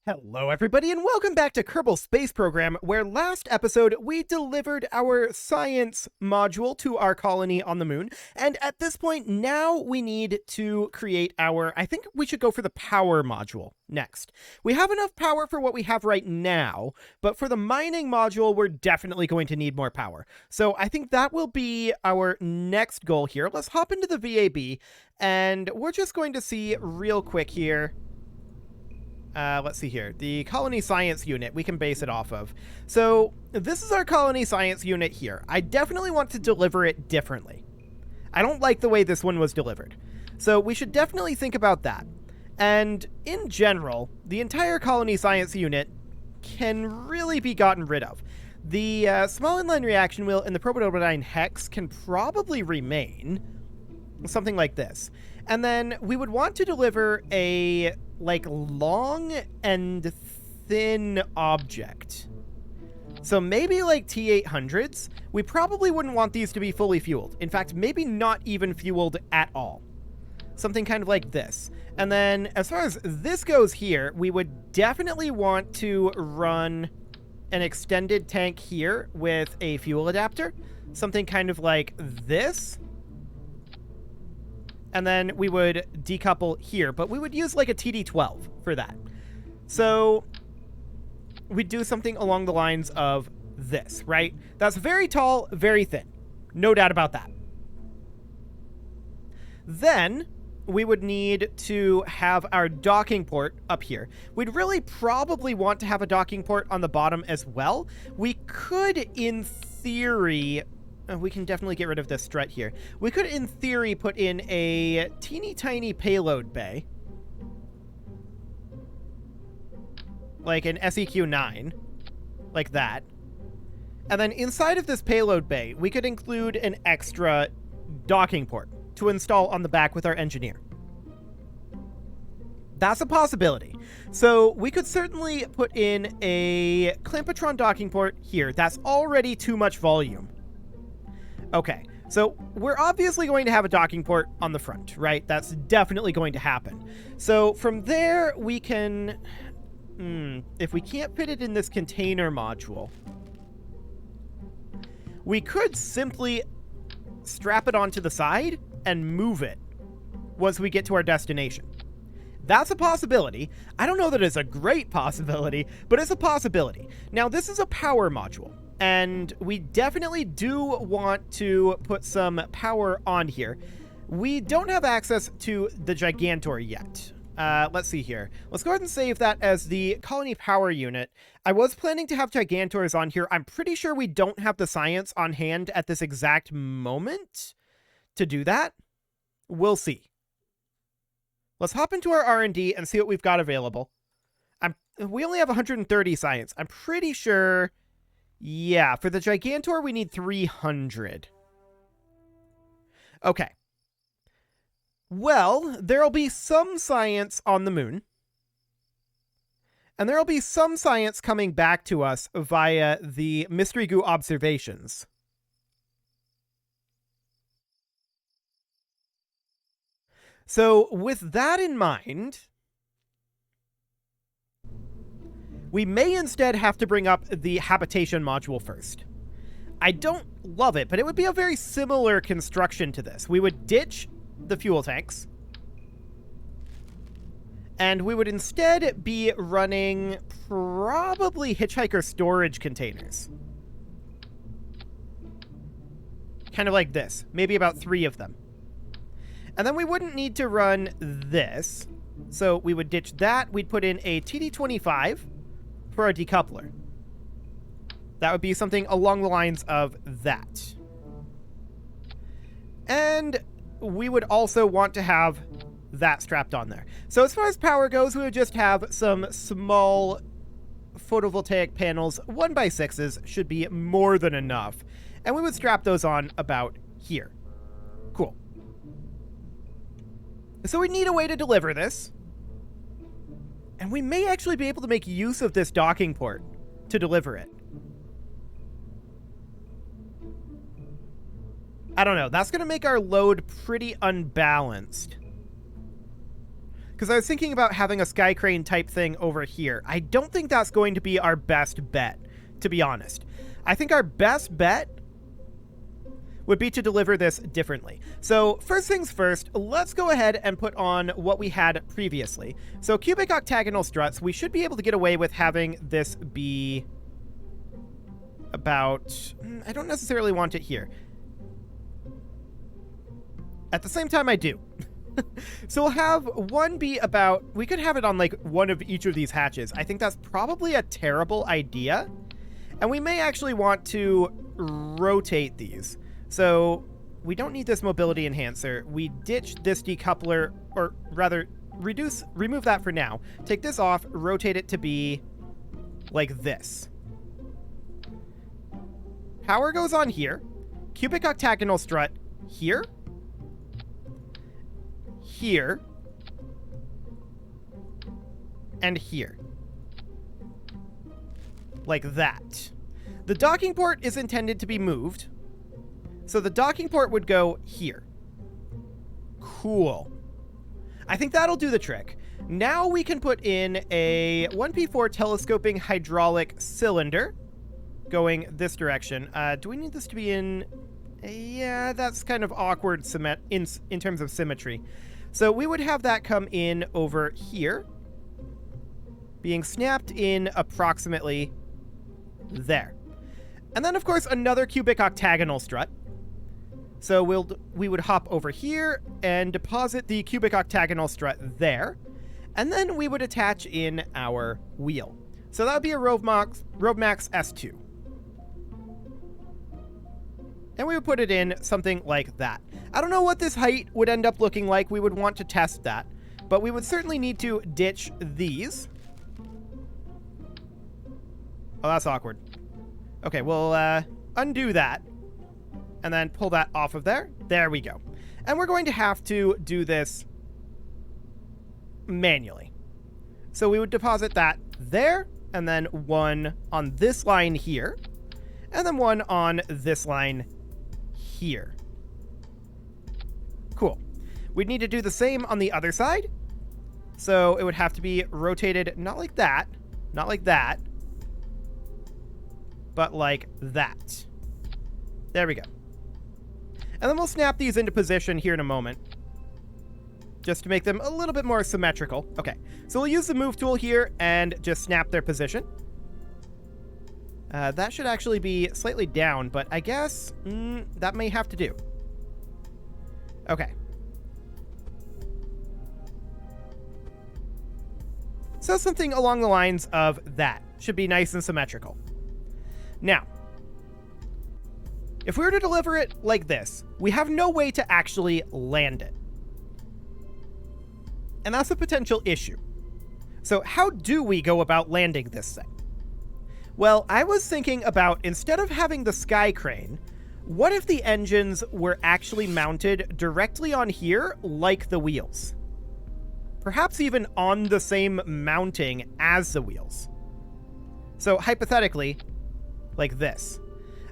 Hello everybody and welcome back to Kerbal Space Program, where last episode we delivered our science module to our colony on the moon, and at this point now we need to create I think we should go for the power module next. We have enough power for what we have right now, but for the mining module we're definitely going to need more power. So I think that will be our next goal here. Let's hop into the VAB, and we're just going to see real quick here. Let's see here. The colony science unit, we can base it off of. So this is our colony science unit here. I definitely want to deliver it differently. I don't like the way this one was delivered. So we should definitely think about that. And in general, the entire colony science unit can really be gotten rid of. The small inline reaction wheel and the prototype hex can probably remain. Something like this. And then we would want to deliver a long and thin object. So maybe like T800s. We probably wouldn't want these to be fully fueled. In fact, maybe not even fueled at all. Something kind of like this. And then as far as this goes here, we would definitely want to run an extended tank here with a fuel adapter. Something kind of like this. And then we would decouple here, but we would use like a TD12 for that. So we'd do something along the lines of this, right? That's very tall, very thin. No doubt about that. Then we would need to have our docking port up here. We'd really probably want to have a docking port on the bottom as well. We could, in theory... we can definitely get rid of this strut here. We could, in theory, put in a teeny tiny payload bay. Like an SEQ-9. Like that. And then inside of this payload bay, we could include an extra docking port to install on the back with our engineer. That's a possibility. So we could certainly put in a Clampotron docking port here. That's already too much volume. Okay, so we're obviously going to have a docking port on the front, right? That's definitely going to happen. So from there, we can... if we can't fit it in this container module, we could simply strap it onto the side and move it once we get to our destination. That's a possibility. I don't know that it's a great possibility, but it's a possibility. Now, this is a power module. And we definitely do want to put some power on here. We don't have access to the Gigantor yet. Let's see here. Let's go ahead and save that as the colony power unit. I was planning to have Gigantors on here. I'm pretty sure we don't have the science on hand at this exact moment to do that. We'll see. Let's hop into our R&D and see what we've got available. We only have 130 science. I'm pretty sure... yeah, for the Gigantor, we need 300. Okay. Well, there'll be some science on the moon. And there'll be some science coming back to us via the Mystery Goo observations. So, with that in mind... we may instead have to bring up the Habitation module first. I don't love it, but it would be a very similar construction to this. We would ditch the fuel tanks, and we would instead be running probably hitchhiker storage containers. Kind of like this. Maybe about 3 of them. And then we wouldn't need to run this. So we would ditch that. We'd put in a TD25 for our decoupler. That would be something along the lines of that. And we would also want to have that strapped on there. So as far as power goes, we would just have some small photovoltaic panels. 1x6s should be more than enough. And we would strap those on about here. Cool. So we need a way to deliver this. And we may actually be able to make use of this docking port to deliver it. I don't know. That's going to make our load pretty unbalanced. Because I was thinking about having a sky crane type thing over here. I don't think that's going to be our best bet, to be honest. I think our best bet would be to deliver this differently. So first things first, let's go ahead and put on what we had previously. So cubic octagonal struts, we should be able to get away with having this be about... I don't necessarily want it here. At the same time, I do. So we'll have one be about... We could have it on, like, one of each of these hatches. I think that's probably a terrible idea. And we may actually want to rotate these. So we don't need this mobility enhancer. We ditch this decoupler, or rather, remove that for now. Take this off, rotate it to be like this. Power goes on here. Cubic octagonal strut here. Here. And here. Like that. The docking port is intended to be moved. So the docking port would go here. Cool. I think that'll do the trick. Now we can put in a 1P4 telescoping hydraulic cylinder going this direction. Do we need this to be in... Yeah, that's kind of awkward in terms of symmetry. So we would have that come in over here, being snapped in approximately there. And then, of course, another cubic octagonal strut. So we would hop over here and deposit the cubic octagonal strut there. And then we would attach in our wheel. So that would be a Rovemax S2. And we would put it in something like that. I don't know what this height would end up looking like. We would want to test that. But we would certainly need to ditch these. Oh, that's awkward. Okay, we'll undo that. And then pull that off of there. There we go. And we're going to have to do this manually. So we would deposit that there. And then one on this line here. And then one on this line here. Cool. We'd need to do the same on the other side. So it would have to be rotated not like that, not like that, but like that. There we go. And then we'll snap these into position here in a moment, just to make them a little bit more symmetrical. Okay, so we'll use the move tool here and just snap their position. That should actually be slightly down, but I guess that may have to do. Okay. So something along the lines of that. Should be nice and symmetrical. Now, if we were to deliver it like this, we have no way to actually land it. And that's a potential issue. So how do we go about landing this thing? Well, I was thinking about, instead of having the sky crane, what if the engines were actually mounted directly on here, like the wheels? Perhaps even on the same mounting as the wheels. So hypothetically, like this.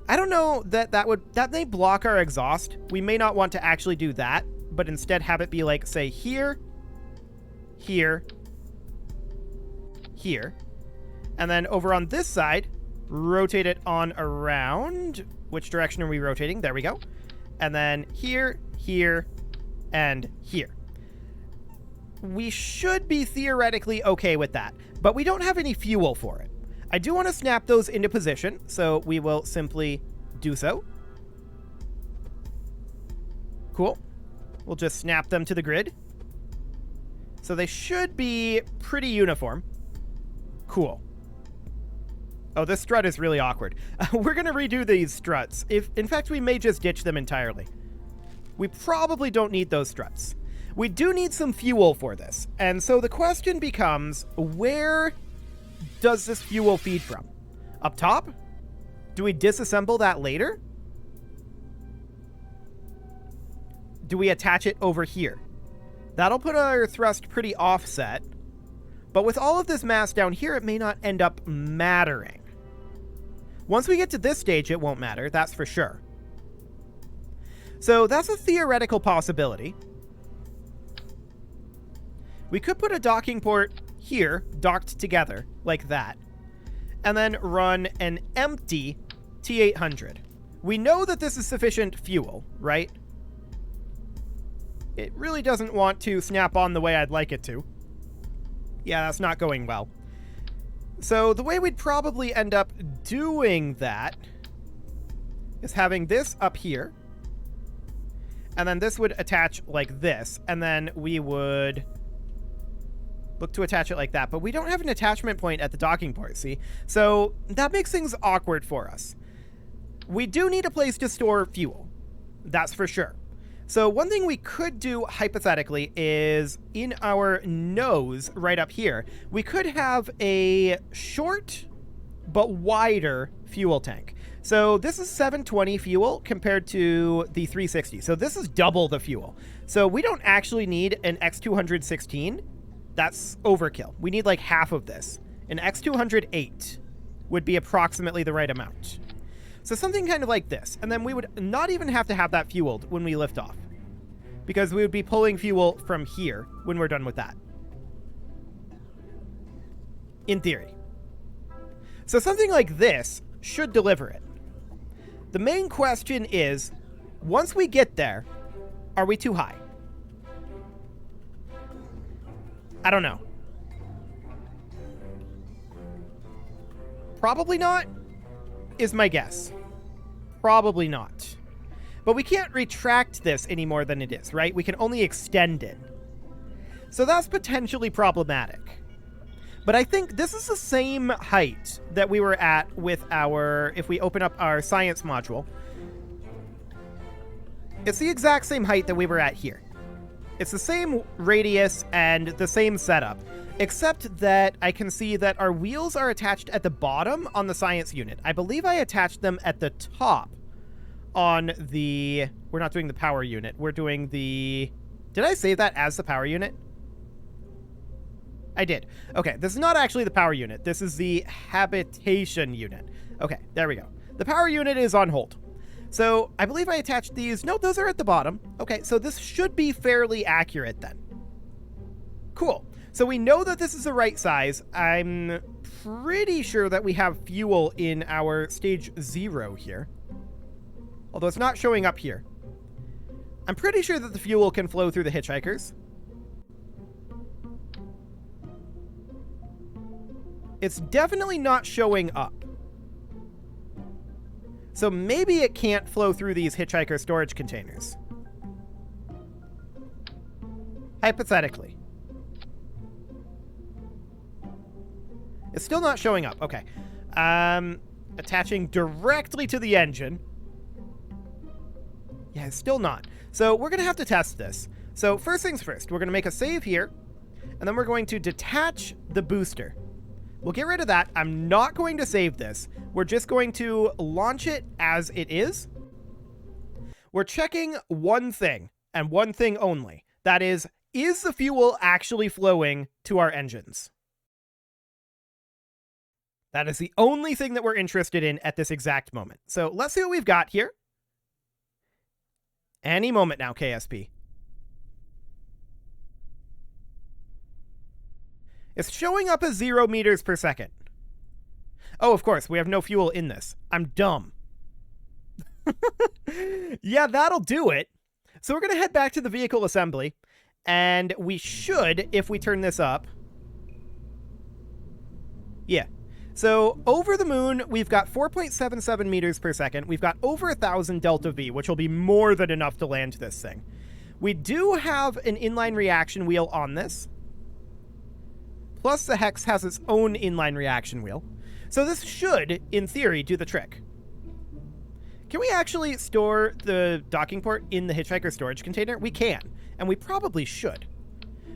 I don't know that may block our exhaust. We may not want to actually do that, but instead have it be like, say, here, here, here. And then over on this side, rotate it on around. Which direction are we rotating? There we go. And then here, here, and here. We should be theoretically okay with that, but we don't have any fuel for it. I do want to snap those into position, so we will simply do so. Cool. We'll just snap them to the grid. So they should be pretty uniform. Cool. Oh, this strut is really awkward. We're going to redo these struts. In fact, we may just ditch them entirely. We probably don't need those struts. We do need some fuel for this. And so the question becomes, where does this fuel feed from? Up top? Do we disassemble that later? Do we attach it over here? That'll put our thrust pretty offset. But with all of this mass down here, it may not end up mattering. Once we get to this stage, it won't matter, that's for sure. So that's a theoretical possibility. We could put a docking port here, docked together, like that, and then run an empty T800. We know that this is sufficient fuel, right? It really doesn't want to snap on the way I'd like it to. Yeah, that's not going well. So the way we'd probably end up doing that is having this up here, and then this would attach like this, and then we would look to attach it like that. But we don't have an attachment point at the docking port, see? So that makes things awkward for us. We do need a place to store fuel. That's for sure. So one thing we could do hypothetically is in our nose right up here, we could have a short but wider fuel tank. So this is 720 fuel compared to the 360. So this is double the fuel. So we don't actually need an X216. That's overkill. We need like half of this. An X208 would be approximately the right amount. So something kind of like this. And then we would not even have to have that fueled when we lift off, because we would be pulling fuel from here when we're done with that. In theory. So something like this should deliver it. The main question is, once we get there, are we too high? I don't know. Probably not, is my guess. Probably not. But we can't retract this any more than it is, right? We can only extend it. So that's potentially problematic. But I think this is the same height that we were at with our, if we open up our science module, it's the exact same height that we were at here. It's the same radius and the same setup, except that I can see that our wheels are attached at the bottom on the science unit. I believe I attached them at the top on the, we're not doing the power unit. We're doing the, did I save that as the power unit? I did. Okay, this is not actually the power unit. This is the habitation unit. Okay, there we go. The power unit is on hold. So I believe I attached these. No, those are at the bottom. Okay, so this should be fairly accurate then. Cool. So we know that this is the right size. I'm pretty sure that we have fuel in our stage 0 here. Although it's not showing up here. I'm pretty sure that the fuel can flow through the hitchhikers. It's definitely not showing up. So maybe it can't flow through these hitchhiker storage containers. Hypothetically. It's still not showing up. Okay. Attaching directly to the engine. Yeah, it's still not. So we're going to have to test this. So first things first, we're going to make a save here, and then we're going to detach the booster. We'll get rid of that. I'm not going to save this. We're just going to launch it as it is. We're checking one thing, and one thing only. That is the fuel actually flowing to our engines? That is the only thing that we're interested in at this exact moment. So let's see what we've got here. Any moment now, KSP. It's showing up as 0 meters per second. Oh, of course, we have no fuel in this. I'm dumb. Yeah, that'll do it. So we're going to head back to the vehicle assembly, and we should, if we turn this up. Yeah. So over the moon, we've got 4.77 meters per second. We've got over 1,000 delta V, which will be more than enough to land this thing. We do have an inline reaction wheel on this. Plus the Hex has its own inline reaction wheel. So this should, in theory, do the trick. Can we actually store the docking port in the hitchhiker storage container? We can, and we probably should.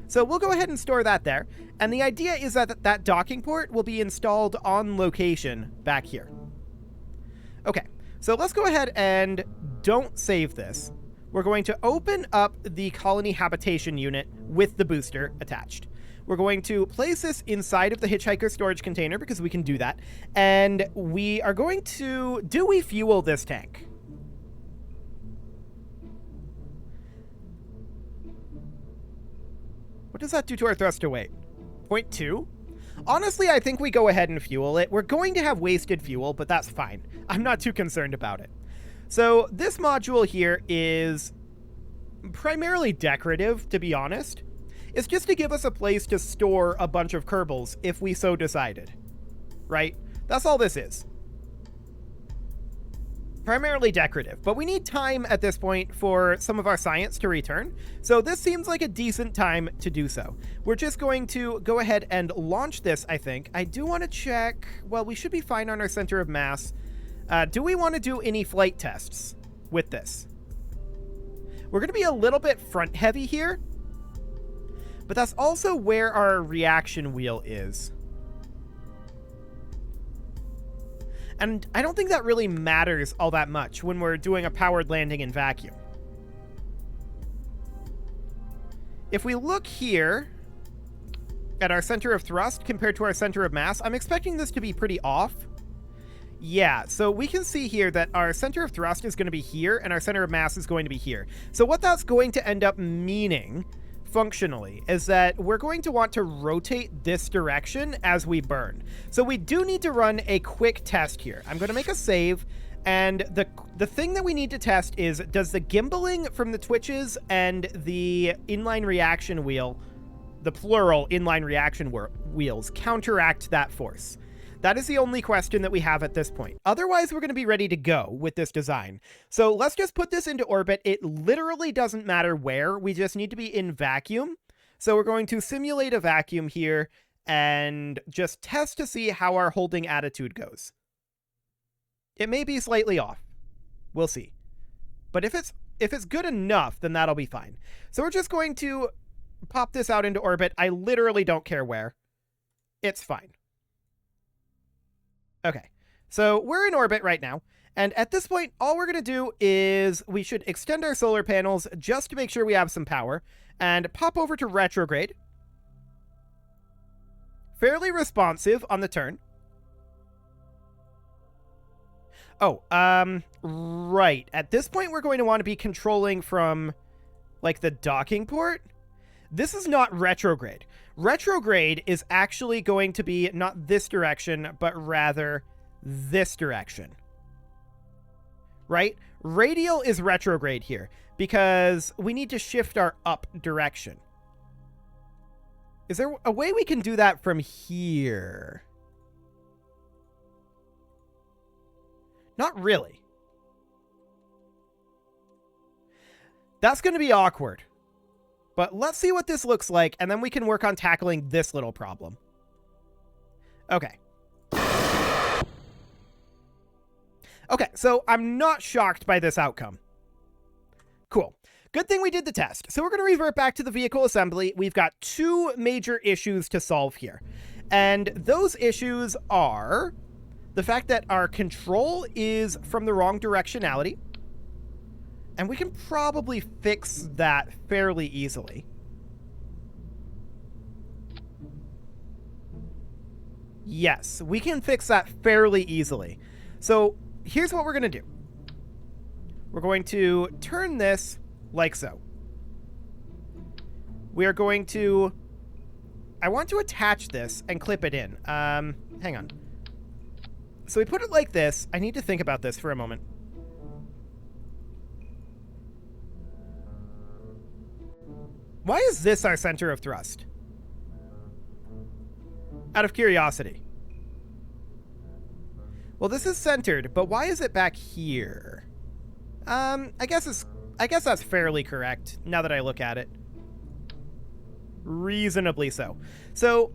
So we'll go ahead and store that there. And the idea is that that docking port will be installed on location back here. Okay, so let's go ahead and don't save this. We're going to open up the colony habitation unit with the booster attached. We're going to place this inside of the hitchhiker storage container because we can do that. And we are going to... Do we fuel this tank? What does that do to our thrust to weight? 0.2? Honestly, I think we go ahead and fuel it. We're going to have wasted fuel, but that's fine. I'm not too concerned about it. So this module here is primarily decorative, to be honest. It's just to give us a place to store a bunch of Kerbals if we so decided. Right? That's all this is. Primarily decorative, but we need time at this point for some of our science to return, so this seems like a decent time to do so. We're just going to go ahead and launch this, I think. I do want to check, well, we should be fine on our center of mass. Do we want to do any flight tests with this? We're going to be a little bit front heavy here, but that's also where our reaction wheel is. And I don't think that really matters all that much when we're doing a powered landing in vacuum. If we look here at our center of thrust compared to our center of mass, I'm expecting this to be pretty off. Yeah, so we can see here that our center of thrust is going to be here and our center of mass is going to be here. So what that's going to end up meaning functionally is that we're going to want to rotate this direction as we burn. So we do need to run a quick test here. I'm going to make a save, and the thing that we need to test is, does the gimbaling from the twitches and the inline reaction wheel, the plural inline reaction wheels, counteract that force? That is the only question that we have at this point. Otherwise, we're going to be ready to go with this design. So let's just put this into orbit. It literally doesn't matter where. We just need to be in vacuum. So we're going to simulate a vacuum here and just test to see how our holding attitude goes. It may be slightly off. We'll see. But if it's good enough, then that'll be fine. So we're just going to pop this out into orbit. I literally don't care where. It's fine. Okay, so we're in orbit right now, and at this point, all we're going to do is we should extend our solar panels just to make sure we have some power, and pop over to retrograde. Fairly responsive on the turn. Oh, right. At this point, we're going to want to be controlling from, like, the docking port. This is not retrograde. Retrograde is actually going to be not this direction, but rather this direction. Right? Radial is retrograde here because we need to shift our up direction. Is there a way we can do that from here? Not really. That's going to be awkward. But let's see what this looks like, and then we can work on tackling this little problem. Okay. Okay, so I'm not shocked by this outcome. Cool. Good thing we did the test. So we're going to revert back to the vehicle assembly. We've got two major issues to solve here. And those issues are the fact that our control is from the wrong directionality. And we can probably fix that fairly easily. Yes, we can fix that fairly easily. So here's what we're going to do. We're going to turn this like so. We are going to... I want to attach this and clip it in. Hang on. So we put it like this. I need to think about this for a moment. Why is this our center of thrust? Out of curiosity. Well, this is centered, but why is it back here? I guess that's fairly correct, now that I look at it. Reasonably so. So,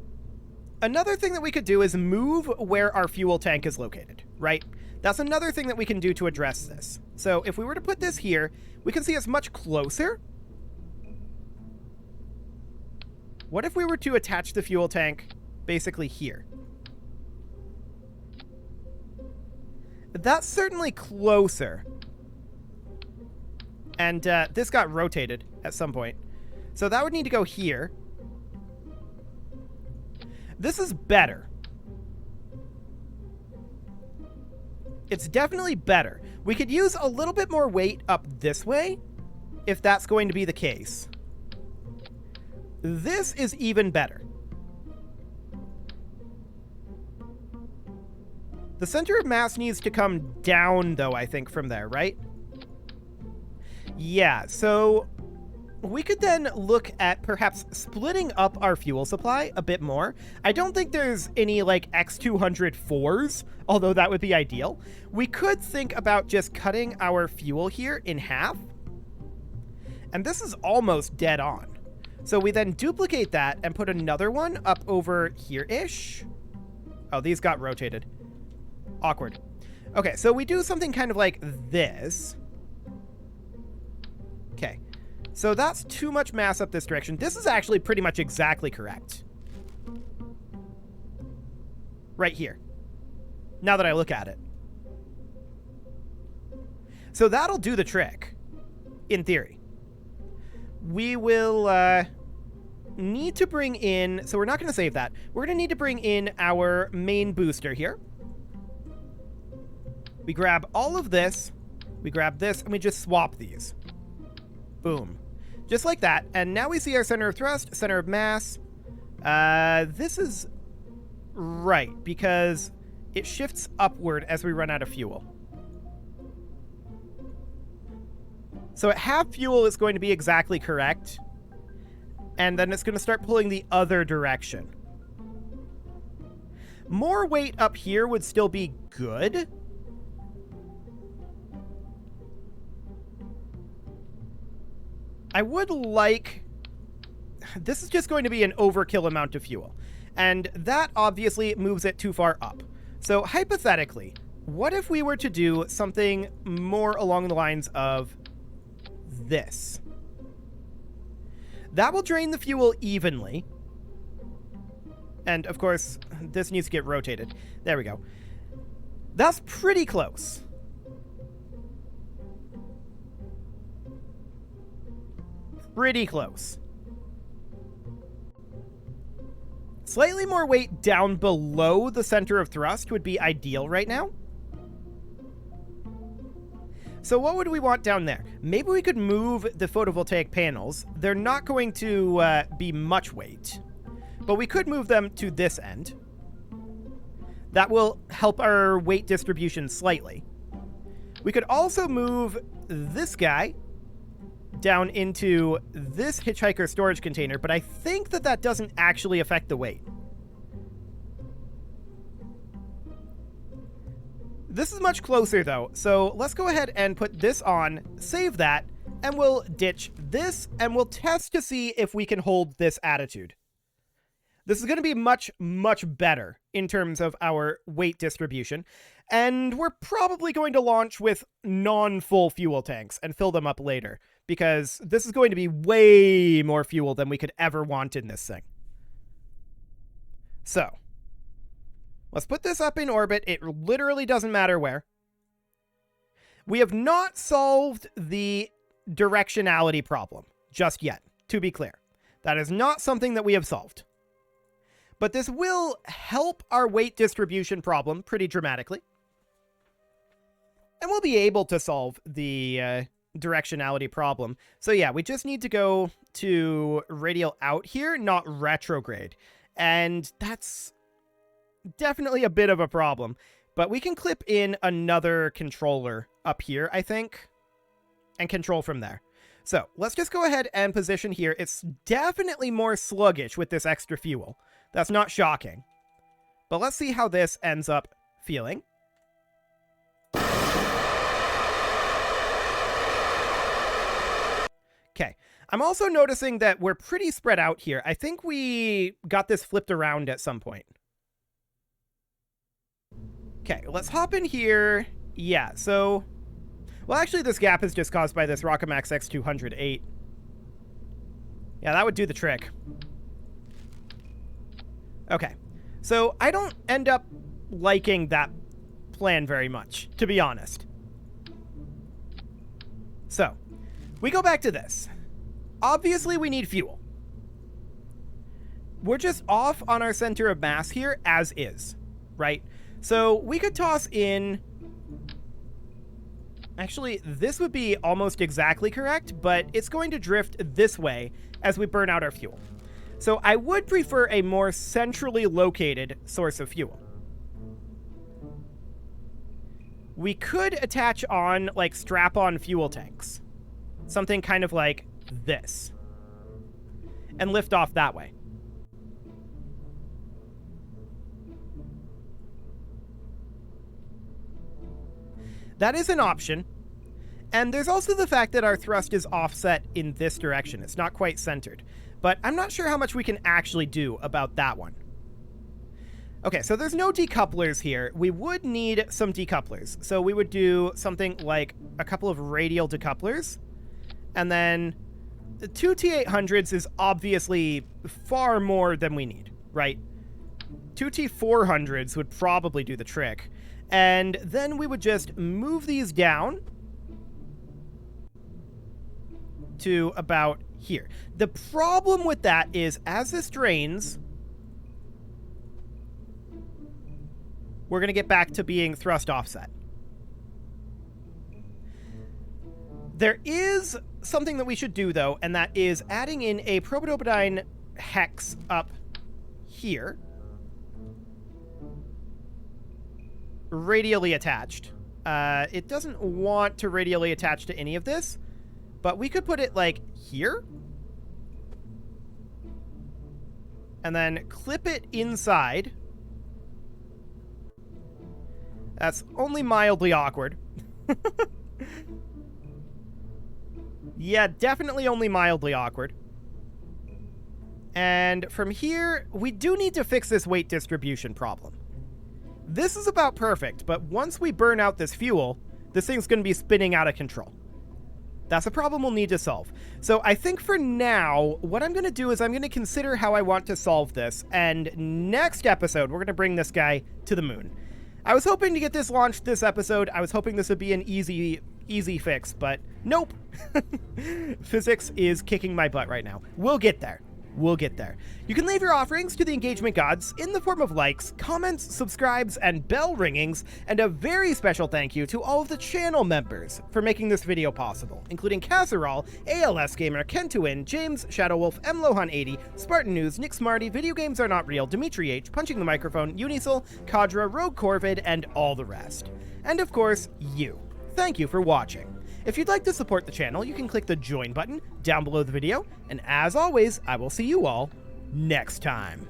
another thing that we could do is move where our fuel tank is located, right? That's another thing that we can do to address this. So, if we were to put this here, we can see it's much closer. What if we were to attach the fuel tank basically here? That's certainly closer. And this got rotated at some point. So that would need to go here. This is better. It's definitely better. We could use a little bit more weight up this way, if that's going to be the case. This is even better. The center of mass needs to come down, though, I think, from there, right? Yeah, so we could then look at perhaps splitting up our fuel supply a bit more. I don't think there's any, like, X204s, although that would be ideal. We could think about just cutting our fuel here in half. And this is almost dead on. So we then duplicate that and put another one up over here-ish. Oh, these got rotated. Awkward. Okay, so we do something kind of like this. Okay, so that's too much mass up this direction. This is actually pretty much exactly correct. Right here. Now that I look at it. So that'll do the trick, in theory. We will need to bring in, so we're not going to save that. We're going to need to bring in our main booster here. We grab all of this, we grab this, and we just swap these. Boom. Just like that. And now we see our center of thrust, center of mass. This is right, because it shifts upward as we run out of fuel. So at half fuel, it's going to be exactly correct. And then it's going to start pulling the other direction. More weight up here would still be good. I would like... This is just going to be an overkill amount of fuel. And that obviously moves it too far up. So hypothetically, what if we were to do something more along the lines of this? That will drain the fuel evenly. And of course, this needs to get rotated. There we go. That's pretty close. Pretty close. Slightly more weight down below the center of thrust would be ideal right now. So what would we want down there? Maybe we could move the photovoltaic panels. They're not going to be much weight, but we could move them to this end. That will help our weight distribution slightly. We could also move this guy down into this hitchhiker storage container, but I think that that doesn't actually affect the weight. This is much closer, though, so let's go ahead and put this on, save that, and we'll ditch this, and we'll test to see if we can hold this attitude. This is going to be much, much better in terms of our weight distribution, and we're probably going to launch with non-full fuel tanks and fill them up later, because this is going to be way more fuel than we could ever want in this thing. So, let's put this up in orbit. It literally doesn't matter where. We have not solved the directionality problem just yet, to be clear. That is not something that we have solved. But this will help our weight distribution problem pretty dramatically. And we'll be able to solve the directionality problem. So yeah, we just need to go to radial out here, not retrograde. And that's definitely a bit of a problem. But we can clip in another controller up here, I think, and control from there. So let's just go ahead and position here. It's definitely more sluggish with this extra fuel. That's not shocking. But let's see how this ends up feeling. Okay. I'm also noticing that we're pretty spread out here. I think we got this flipped around at some point. Okay, let's hop in here. Yeah, so... Well, actually, this gap is just caused by this Rockamax X208. Yeah, that would do the trick. Okay, so I don't end up liking that plan very much, to be honest. So, we go back to this. Obviously, we need fuel. We're just off on our center of mass here, as is, right? So, we could toss in... Actually, this would be almost exactly correct, but it's going to drift this way as we burn out our fuel. So I would prefer a more centrally located source of fuel. We could attach on, like, strap-on fuel tanks. Something kind of like this. And lift off that way. That is an option. And there's also the fact that our thrust is offset in this direction. It's not quite centered. But I'm not sure how much we can actually do about that one. Okay, so there's no decouplers here. We would need some decouplers. So we would do something like a couple of radial decouplers. And then the 2 T800s is obviously far more than we need, right? 2 T400s would probably do the trick. And then we would just move these down to about here. The problem with that is, as this drains, we're going to get back to being thrust offset. There is something that we should do, though, and that is adding in a protobodyne hex up here. Radially attached. It doesn't want to radially attach to any of this, but we could put it, like, here. And then clip it inside. That's only mildly awkward. Yeah, definitely only mildly awkward. And from here, we do need to fix this weight distribution problem. This is about perfect, but once we burn out this fuel, this thing's going to be spinning out of control. That's a problem we'll need to solve. So I think for now, what I'm going to do is I'm going to consider how I want to solve this, and next episode, we're going to bring this guy to the moon. I was hoping to get this launched this episode. I was hoping this would be an easy fix, but nope. Physics is kicking my butt right now. We'll get there. We'll get there. You can leave your offerings to the engagement gods in the form of likes, comments, subscribes, and bell ringings, and a very special thank you to all of the channel members for making this video possible, including Casserole, ALS Gamer, Kentuin, James, Shadowwolf, MLohan80, Spartan News, Nick Smarty, Video Games Are Not Real, Dimitri H, Punching the Microphone, Unisol, Kadra, Rogue Corvid, and all the rest. And of course, you. Thank you for watching. If you'd like to support the channel, you can click the join button down below the video, and as always, I will see you all next time.